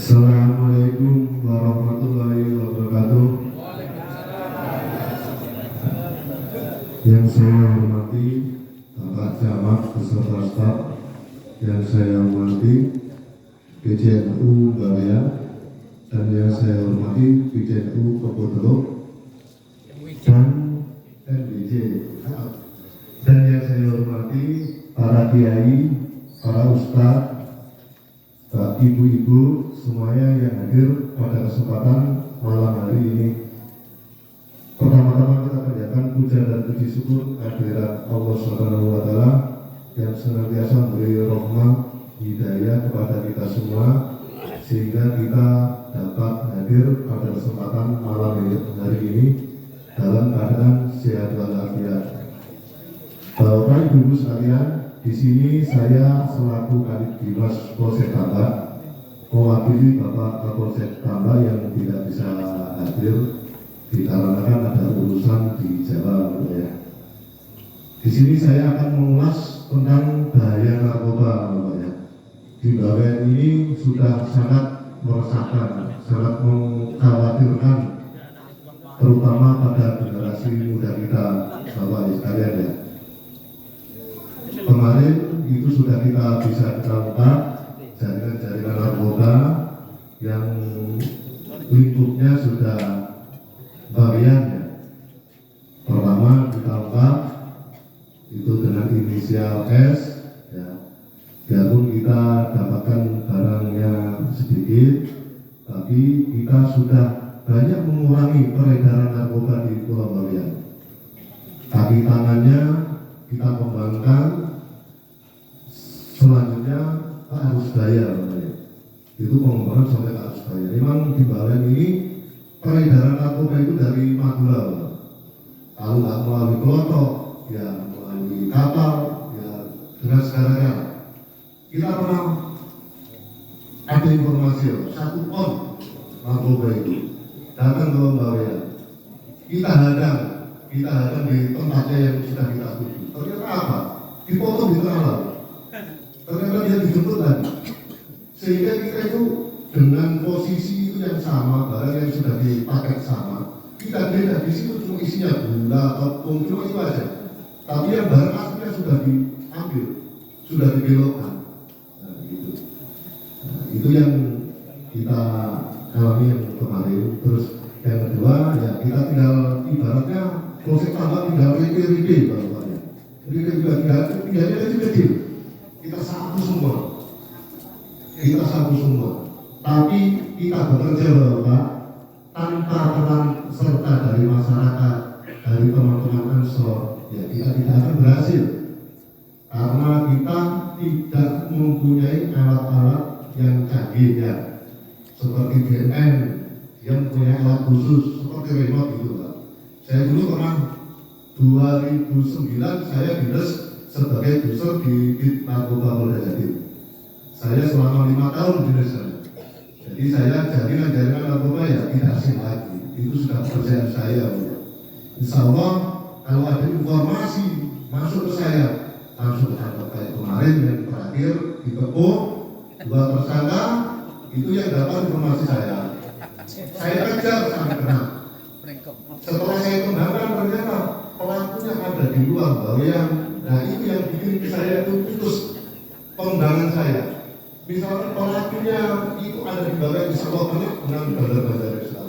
Assalamualaikum warahmatullahi wabarakatuh. Yang saya hormati Bapak Camat beserta staf, yang saya hormati PJNU Bawean, dan yang saya hormati PJNU Kebonjeruk dan NBJ, dan yang saya hormati para kiai, para ustadz, ibu-ibu semuanya yang hadir pada kesempatan malam hari ini. Pertama-tama kita panjatkan puja dan puji syukur kehadirat Allah Subhanahu wa Ta'ala yang senantiasa memberi rahmat hidayah kepada kita semua, sehingga kita dapat hadir pada kesempatan malam hari ini dalam keadaan sehat walafiat. Bapak Ibu sekalian, di sini saya selaku Kadif Dimas Polsek Tambak mewakili Bapak Kapolsek Tambak yang tidak bisa hadir dikarenakan ada urusan di Jawa, ya. Di sini saya akan mengulas tentang bahaya narkoba, ya. Di Bawean ini sudah sangat meresahkan, sangat mengkhawatirkan, terutama pada generasi muda kita, Bapak sekalian, ya. Kemarin itu sudah kita bisa terungkap jaringan-jaringan narkoba yang lingkupnya sudah Bawean, ya. Pertama kita ungkap itu dengan inisial S, ya. Biarpun kita dapatkan barangnya sedikit, tapi kita sudah banyak mengurangi peredaran narkoba di Pulau Bawean. Kaki tangannya kita kembangkan. Selanjutnya ke Arus Daya, itu pengembangan sampai ke Arus Daya. Memang di Bawean ini peredaran narkoba itu dari Madura, kalau nggak melalui kelotok, ya melalui kapal, ya dengan segala-galanya. Kita pernah ada informasi 1 ton narkoba itu datang ke Bawean. Kita hadang di tempatnya yang sudah kita tuju. Ternyata apa? Dipotong di tengah laut. Ternyata dia dijemput lagi, sehingga kita itu dengan posisi itu yang sama, barang yang sudah dipakai sama, kita beda. Di situ cuma isinya gula, tepung, cuma itu aja. Tapi yang barang aslinya sudah diambil, sudah dibelokkan. Nah, gitu. Nah, itu yang kita alami yang kemarin. Terus yang kedua, ya kita tinggal ibaratnya Polsek Tambak tinggal rike-rike, bapaknya. Rike juga tinggalnya kecil-kecil. Kita satu semua, tapi kita bekerja, Bapak, tanpa peran serta dari masyarakat, dari teman-teman Ansor, ya kita tidak akan berhasil, karena kita tidak mempunyai alat-alat yang canggih, ya, seperti BNN yang punya alat khusus seperti remote gitu, Pak. Saya dulu pernah 2009 saya dinas sebagai busur di Narkoba Polda Jatim. Saya selama 5 tahun di desa. Jadi saya jaringan narkoba ya tidak asing lagi. Itu sudah pekerjaan saya. Insya Allah kalau ada informasi masuk ke saya langsung tangkap. Kayak kemarin yang terakhir di Kepo 2 tersangka itu yang dapat informasi saya. Saya kejar sampai kena. Setelah saya kembangkan ternyata pelakunya ada di luar Bawean. Nah itu yang bikin saya itu putus pengembangan saya. Misalnya pelakunya itu ada di Bawean, insya Allah banyak dengan bandar-bandar Islam.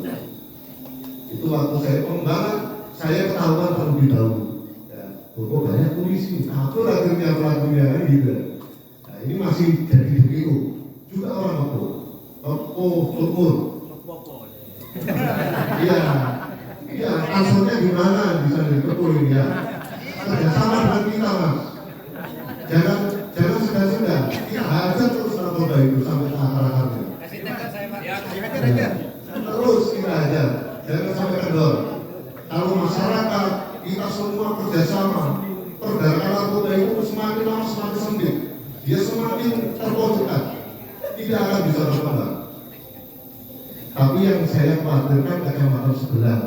Itu waktu saya pengembangan, saya ketahuan terlebih dahulu. Ya, kok banyak polisi, atur akhirnya pelakunya gitu. Nah ini masih jadi DPO, juga orang Kepo. Iya, asalnya gimana bisa di Kepo ini, ya. Kerjasama dengan kita, Mas. Jangan sudah kita hajar terus narkoba itu sampai ke akar-akarnya. Terus kita hajar, jangan sampai kendor. Kalau masyarakat kita semua kerjasama, peredaran narkoba itu semakin lama semakin sempit, dia semakin terpojokkan, tidak akan bisa berkembang. Tapi yang saya khawatirkan kecamatan sebelah,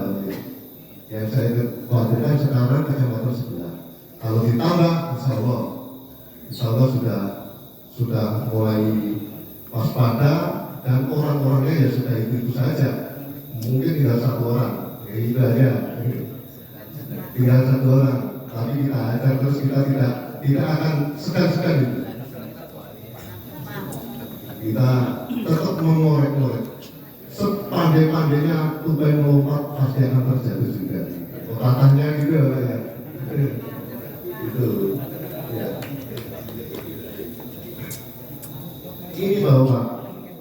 yang saya khawatirkan sekarang kecamatan sebelah. Kalau ditambah, insya Allah sudah mulai waspada dan orang-orangnya ya sudah itu saja. Mungkin tinggal satu orang, ya itu aja. Tinggal satu orang, tapi kita ajar terus, kita tidak akan segan-segan itu. Kita tetap mengorek-ngorek. Sepandai-pandainya tupai melompat pasti akan terjatuh juga. Katanya juga ya. Itu. Ya. Ini bahwa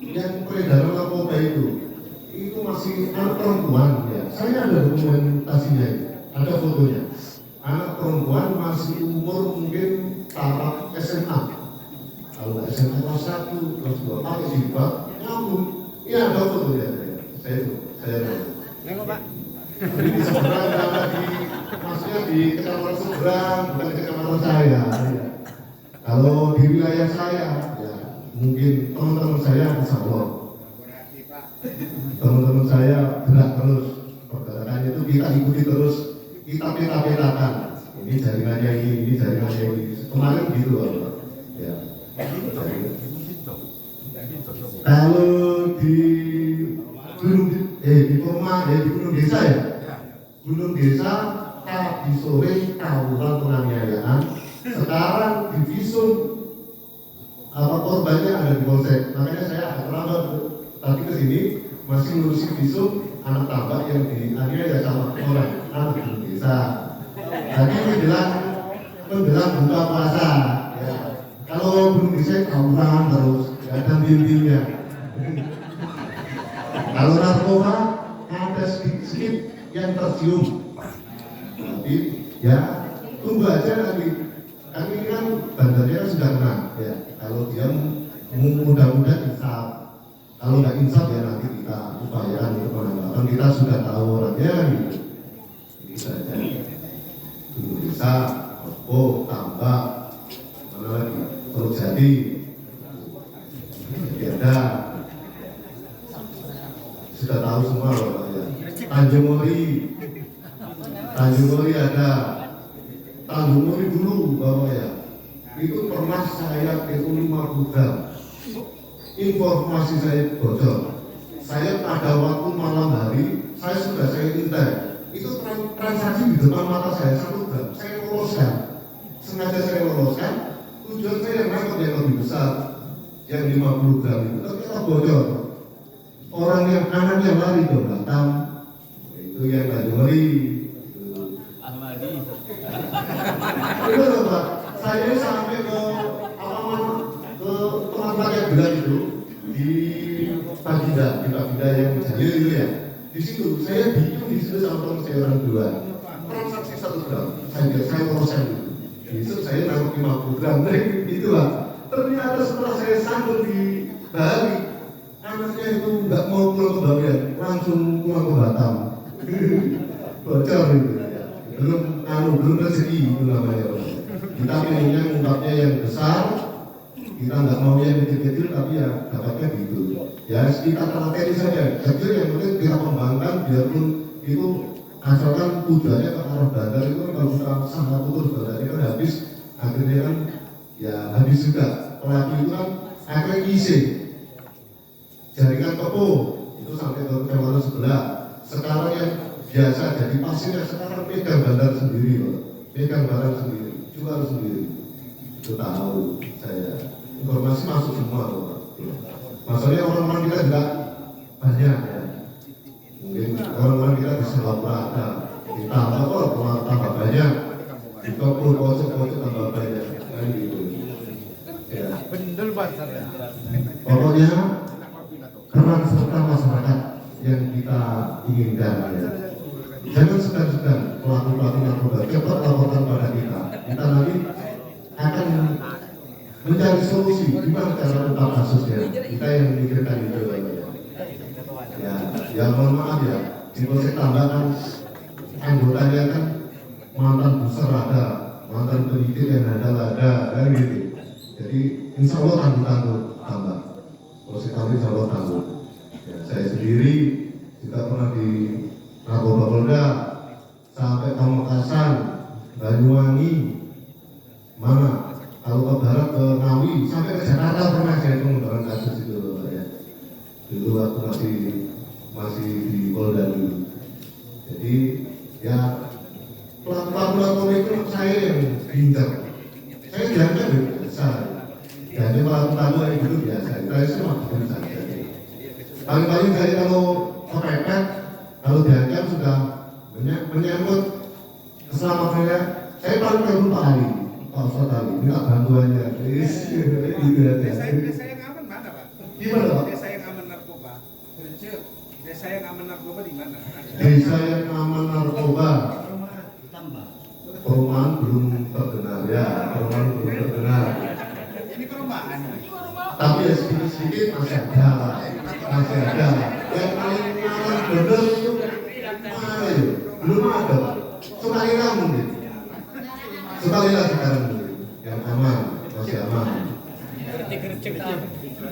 yang peredaran narkoba itu masih anak perempuan ya. Saya ada dokumentasinya, ada fotonya. Anak perempuan masih umur mungkin tahap SMA. Kalau SMA kelas 1, kelas 2 pakai jilbab, nyambung. Iya ada fotonya. Saya tahu. Nengok Pak. Tapi di seberang karena maksudnya di kecamatan seberang, bukan di kecamatan saya. Ya. Kalau di wilayah saya, ya mungkin teman-teman saya bisa loh. Teman-teman saya gerak terus, pergerakannya itu kita ikuti terus, kita peta-petakan. Ini jaringannya ini jaringannya ini. Kemarin gitu loh. Ya. Kalau di Gunung Desa ya, Gunung Desa tadi sore tawuran penganiayaan, sekarang di visum korbannya ada di polsek. Makanya saya agak terlambat tadi ke sini masih ngurusin visum anak tambak yang dianiaya sama orang anak Gunung Desa. Tadi menjelang buka puasa. Ya. Kalau Gunung Desa tawuran terus, nggak ada dindingnya. Kalau narkoba ada sedikit yang tercium, tapi ya tunggu aja nanti. Kan ini kan bandarnya sudah kena, ya. Kalau dia mudah-mudahan insaf, kalau nggak insaf ya nanti kita upayakan untuk penangkapan. Kita sudah tahu orangnya, gitu. Ini saja. Gunung Desa, Opo, Tambak, mana lagi? Teluk Jati, ada. Sudah tahu semua loh Pak ya. Tanjung Mori ada. Tanjung Mori dulu Bapak ya. Itu pernah saya itu 50 gram. Informasi saya bocor. Saya pada waktu malam hari saya intai. Itu transaksi di depan mata saya 1 gram. Saya loloskan. Sengaja saya loloskan. Tujuan saya nangkep yang lebih besar. Yang 50 gram itu. Ternyata bocor. Orang yang anaknya lari ke Batam, itu yang Tanjung Mori. Ahmadi. Itu loh Pak, saya sampai ke tempat yang gelap itu di Baginda yang Jalil itu ya. Di situ saya bingung di situ sama teman saya orang dua. Transaksi 1 gram, saya proses itu. Besok saya nangkep 50 gram, itu Pak. Ternyata setelah saya sambil di Bali. Anaknya itu nggak mau pulang ke Bagian, langsung pulang ke Batam. Bocor itu ya. Belum rezeki itu namanya. Kita pengennya ngungkapnya yang besar, kita nggak mau yang kecil-kecil, tapi ya dapatnya gitu. Ya kita telateni saja, kecil yang penting kita kembangkan, biarpun itu asalkan tujuannya ke arah bandar itu kalau kita sangat putus bandarnya kan habis, akhirnya kan ya habis juga. Pelaku itu kan akhirnya isi. Jaringan Kepo itu sampai ke kecamatan sebelah. Sekarang yang biasa jadi pasirnya sekarang pegang bandar sendiri, Pak. Pegang barang sendiri, jual sendiri. Itu tahu saya. Informasi masuk semua, Pak. Maksudnya orang-orang kita juga banyak ya. Mungkin orang-orang kita di Singapura ada. Ditambah kok tambah banyak. Di Kepo pojok tambah banyak. Kan gitu. Ya. Bendel pasar ya. Pokoknya peran serta masyarakat yang kita inginkan ya. Jangan segan-segan pelaku-pelaku narkoba cepat laporkan pada kita. Kita nanti akan mencari solusi gimana cara ungkap kasusnya. Kita yang memikirkan itu ya mohon maaf ya, di Polsek Tambak kan anggotanya kan mantan buser ada, mantan penyidik yang ada kan gitu. Jadi insya Allah tangguh Tambak. Polsek Tambak insya Allah tangguh. Ya, saya sendiri juga pernah di Narkoba Polda sampai Pamekasan, Banyuwangi, mana kalau ke barat ke Ngawi sampai ke Jakarta pernah saya mengembangkan kasus itu loh ya. dulu aku masih di Polda dulu. Jadi ya pelaku itu saya yang pintar. Saya dianggap biasa. Jadi pelaku itu biasa. Saya semua bikin saja. Paling-paling saya kalau kepepet, kalau dianggap sudah menyangkut keselamatan saya paling telepon Pak Ali, Pak Ustadz Ali, minta bantuannya. Desa yang aman mana, Pak? Gimana, Pak? Desa yang aman narkoba. Desa yang aman narkoba di mana? Desa yang aman narkoba. Perumahan belum terdengar ya, perumahan belum terdengar. Ini perumahan. Tapi ya sedikit-sedikit masih ada, masih ada. Yang paling aman bener itu mana ya? Belum ada, Pak. Sukarela mungkin. Sukarela sekarang mungkin. Yang aman, masih aman.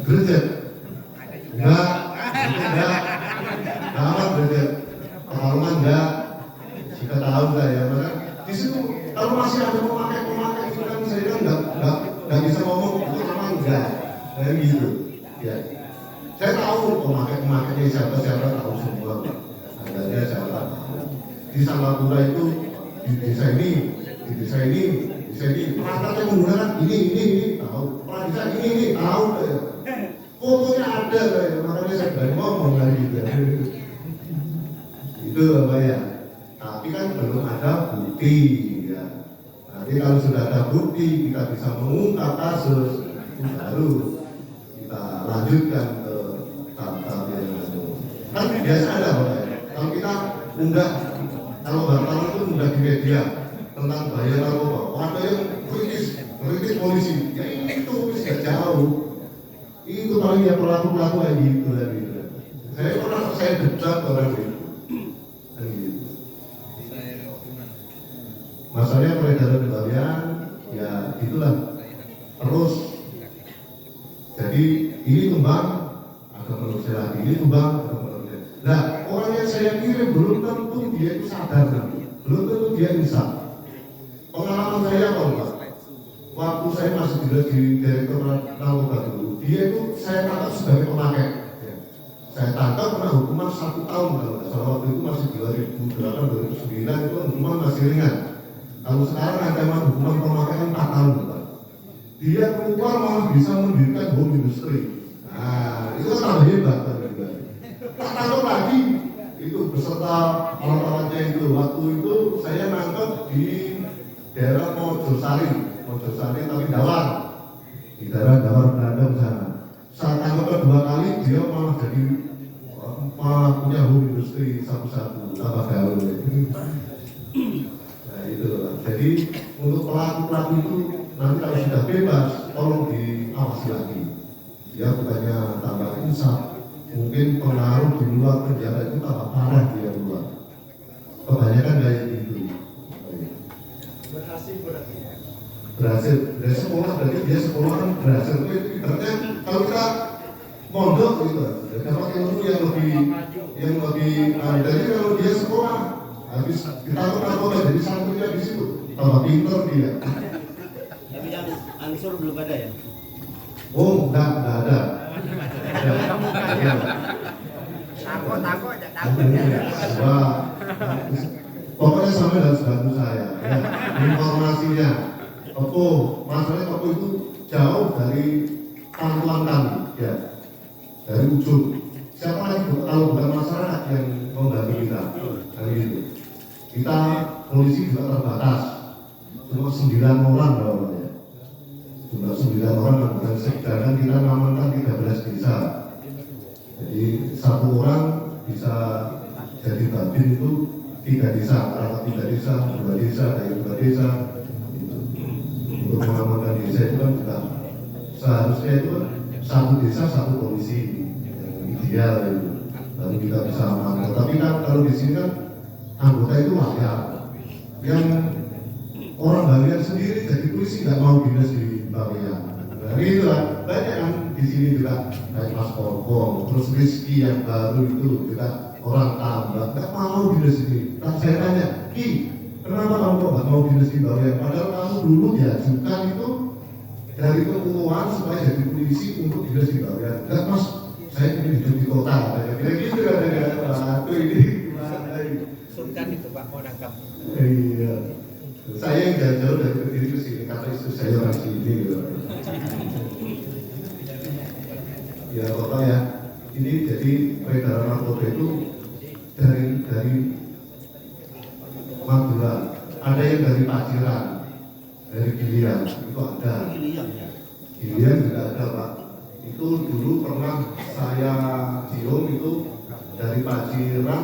Gercep. Enggak, aman gercep. Pengalaman enggak. Jika tahu saya, maka di situ kalau masih ada pemakai itu kan saya kan nggak bisa ngomong itu sama enggak, kayak gitu. Ya, saya tahu pemakainya siapa tahu semua. Adanya siapa. Di Samarinda itu di desa ini perangkatnya menggunakan ini tahu, perangkat ini tahu. Fotonya ada, makanya saya berani ngomong lagi gitu. Itu apa ya? Tapi kan belum ada bukti ya. Nanti kalau sudah ada bukti kita bisa mengungkap kasus, baru kita lanjutkan ke tahap yang lain. Kan biasa ada Pak ya. Kalau kita unggah, kalau wartawan itu unggah di media tentang bahaya narkoba, ada yang kritis polisi. Ya itu sudah jauh. Itu paling ya pelaku kayak gitu lah gitu. Saya debat orang itu. Masalahnya peredaran kembalian, ya itulah terus. Jadi ini tumbang, agak menurut saya lagi, ini tumbang, agak menurut saya. Nah, orang yang saya kirim belum tentu dia itu sadar, belum tentu dia insaf. Pengalaman saya Pak, waktu saya masih di Direktorat Narkoba dulu, dia itu saya tangkap sebagai pemakai. Saya tangkap kena hukuman 1 tahun kalau nggak salah, waktu itu masih 2008-2009 itu hukuman masih ringan. Kalau sekarang ancaman hukuman pemakaian 4 tahun, Pak. Dia keluar malah bisa mendirikan home industry. Nah, itu tambah hebat kan juga. Tak tahu lagi itu beserta orang-orangnya itu. Waktu itu saya nangkep di daerah Mojosari tapi Dawar. Di daerah Dawar Belanda di sana. Saat tangkap kedua kali dia malah jadi punya home industry satu-satu tambah gaul. Itu lah. Jadi untuk pelaku itu nanti kalau sudah bebas tolong diawasi lagi. Ya bukannya tambah insaf, mungkin pengaruh di luar penjara itu tambah parah dia luar. Kebanyakan kayak gitu. Berhasil dari sekolah, berarti dia sekolah kan berhasil. Itu ibaratnya kalau kita mondok gitu, dapat ilmu yang lebih dari kalau dia sekolah. Habis ditangkap narkoba jadi santrinya di situ, tambah pinter dia. Tapi yang ansur belum ada ya? Oh, enggak ada. Takut ya. Wah, pokoknya sampai harus bantu saya. Ya, informasinya, masalahnya Toko itu jauh dari pantauan kami, ya, dari ujung. Siapa lagi kalau bukan masyarakat yang membantu kita, kali itu. Kita polisi juga terbatas, cuma 9 orang bawahnya. Jumlah 9 orang dan sedangkan kita mengamankan 13 desa. Jadi 1 orang bisa jadi babin itu 3 desa, antara 3 desa, 2 desa, dari 2 desa. Gitu. Untuk mengamankan desa itu kan juga seharusnya itu 1 desa 1 polisi yang ideal itu. Lalu kita bisa amankan. Tapi kan kalau di sini kan anggota itu rakyat yang orang bagian sendiri jadi polisi nggak mau dinas di bagian. Nah itulah banyak kan di sini juga kayak Mas Korpong, terus Rizky yang baru itu juga orang tambah nggak mau dinas ini. Nah saya tanya, Ki, kenapa kamu kok nggak mau dinas di bagian? Padahal kamu dulu diajukan itu dari kekeluargaan supaya jadi polisi untuk dinas di bagian. Nggak Mas, saya ingin hidup di kota, kira gitu katanya. Waduh ini gimana ini? Sungkan itu Pak mau nangkap. Iya. Saya yang jauh-jauh dari Kediri ke sini, kata istri saya orang sini gitu. Ya Bapak ya, ini jadi peredaran narkoba itu dari Madura, ada yang dari Paciran, dari Gilian, itu ada. Gilian juga ada Pak. Itu dulu pernah saya cium itu dari Paciran,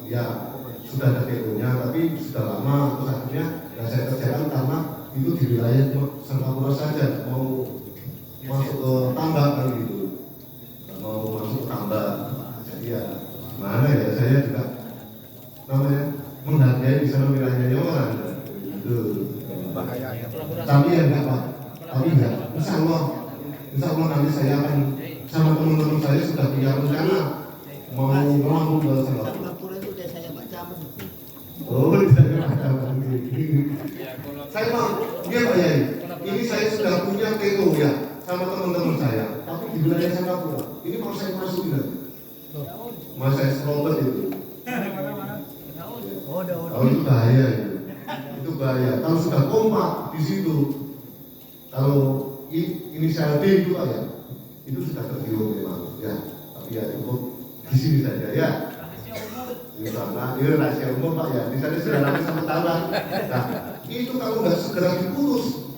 ya sudah ada TO-nya, tapi sudah lama terus akhirnya saya kerjakan karena itu di wilayah Singapura saja, mau masuk ke tambak kan gitu, mau masuk ke tambak. Jadi ya mana ya, saya juga namanya menghargai bisa wilayahnya orang itu. Bahaya ya. Tapi ya enggak Pak, tapi enggak. Insya Allah nanti saya akan sama teman-teman saya sudah punya rencana mau melambung ke Singapura. Singapura itu desanya Pak Camat. Oh, saya mau, iya Pak Yai. Ini saya sudah punya TO ya sama teman-teman saya, tapi di wilayah Singapura. Ini mau saya masukin nanti. Mau saya serobot itu. Oh, itu bahaya itu. Itu bahaya. Kalau sudah kompak di situ, kalau inisial D itu Pak ya, itu sudah tergiur memang. Ya, tapi ya cukup di sini saja ya. Misalnya, ini rahasia umum Pak ya, di sana sudah lama sama tambah. Nah, itu kalau nggak segera diputus,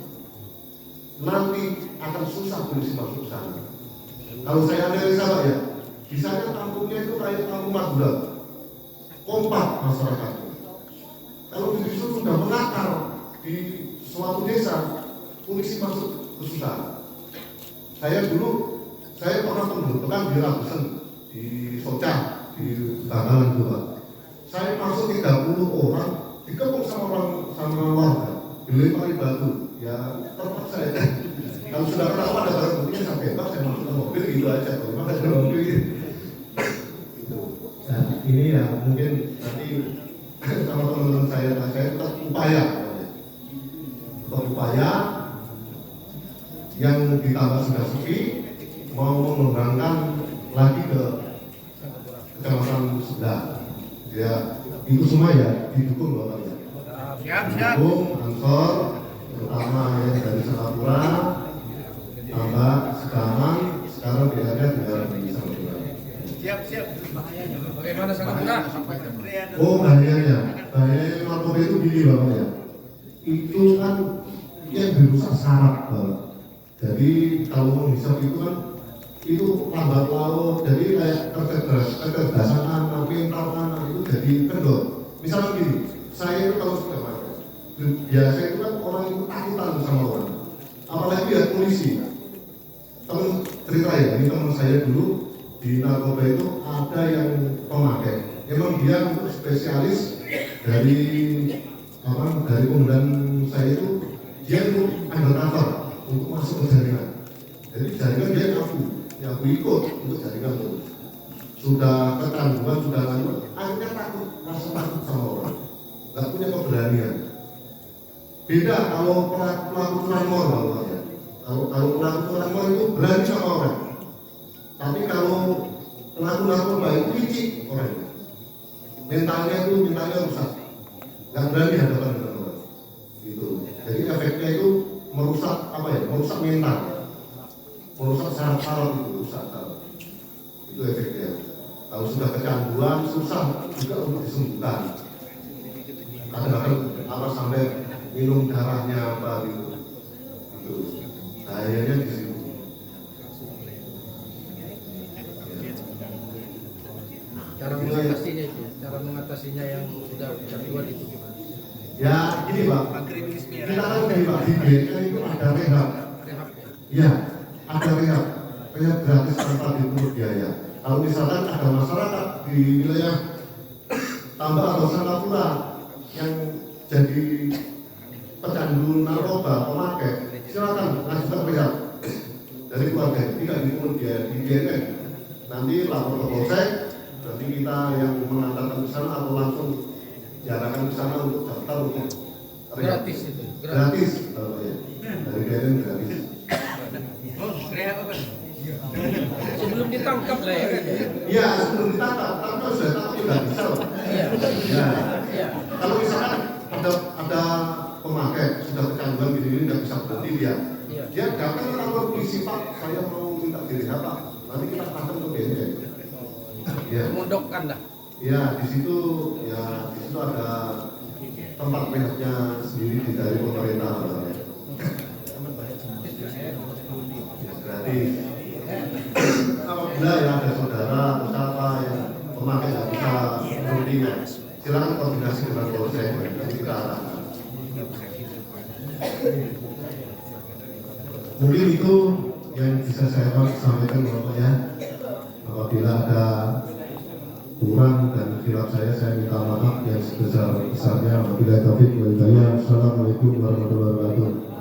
nanti akan susah polisi masuk sana. Kalau saya analisa Pak ya, di sana kampungnya itu kayak kampung Madura, kompak masyarakatnya. Kalau justru sudah mengakar di suatu desa, polisi masuk kesusahan. Saya pernah pembentukan di Ragusan, di Socah, di Bangkalan juga. Saya masuk 30 orang, dikepung sama warga, dilempari batu, ya terpaksa ya. Kalau sudah ketahuan ada barang buktinya saya bebas, saya masuk ke mobil gitu aja. Kalau memang ada mobil gitu. Nah, ini ya mungkin nanti sama teman-teman saya tetap upaya yang ditambah sudah sepi, mau mengembangkan lagi ke kecamatan sebelah. Ya, itu semua ya didukung Bapak ya. Siap. Dukung Ansor, terutama yang dari Singapura, tambah sekarang bedanya tinggal di Singapura. Siap. Bagaimana Singapura? Oh bahayanya narkoba itu gini Bapak ya. Itu kan yang dirusak saraf Bapak. Jadi kalau menghisap itu kan itu lambat laut, jadi kayak kecerdasan anak, pintar anak itu jadi kendor. Misalnya gini, saya itu kalau sudah pakai, biasa itu kan orang itu takutan sama orang, apalagi ya polisi. Temen cerita ya, ini teman saya dulu di narkoba itu ada yang pemakai, emang dia untuk spesialis dari komandan saya itu, dia itu undercover untuk masuk ke jaringan. Jadi jaringan dia aku ikut untuk jaringan itu. Sudah kecanduan, sudah lanjut, akhirnya rasa takut sama orang, nggak punya keberanian. Beda kalau pelaku curanmor ya. Kalau pelaku curanmor itu berani sama orang, tapi kalau pelaku narkoba itu licik orang, mentalnya rusak, nggak berani hadapan dengan orang. Gitu. Jadi efeknya itu merusak merusak mental, merusak saraf itu, rusak saraf. Itu efeknya. Kalau sudah kecanduan susah juga untuk disembuhkan. Kadang-kadang sampai minum darahnya apa gitu. Itu bahayanya di situ. Cara mengatasinya yang sudah kecanduan itu gimana? Ya ini Pak, kita kan dari Pak di BNN itu ada rehab. Ya, ada rehab gratis tanpa dipungut biaya. Kalau misalkan ada masyarakat di wilayah Tambak atau Singapura yang jadi pecandu narkoba, pemakai, silakan ngajukan rehab dari keluarga, tidak dipungut biaya di BNN. Nanti lapor ke polsek, nanti kita yang mengantarkan ke sana atau langsung diarahkan ke sana untuk daftar untuk rehab. Gratis itu. Gratis, kalau ya. Dari BNN gratis. Oh, rehab apa? Sebelum ditangkap lah ya kan? Iya, sebelum ditangkap, tapi kalau sudah tangkap juga bisa loh. Iya. Ya. Iya. Kalau misalkan ada pemakai sudah kecanduan gini ini nggak bisa berhenti dia. Iya. Dia datang ke kantor polisi, Pak, saya mau minta diri Pak. Nanti kita akan ke BNN. Ya. Memudokkan lah. Ya, di situ ada tempat pihaknya sendiri dari pemerintah. Berarti apabila ya ada saudara atau siapa yang pemakai nggak bisa berhentinya, silakan koordinasi dengan polsek, nanti kita arahkan. Mungkin itu yang bisa saya sampaikan ya. Apabila ada kurang dan khilaf saya minta maaf yang sebesar-besarnya. Wabillahi taufiq wal hidayah. Assalamualaikum warahmatullahi wabarakatuh.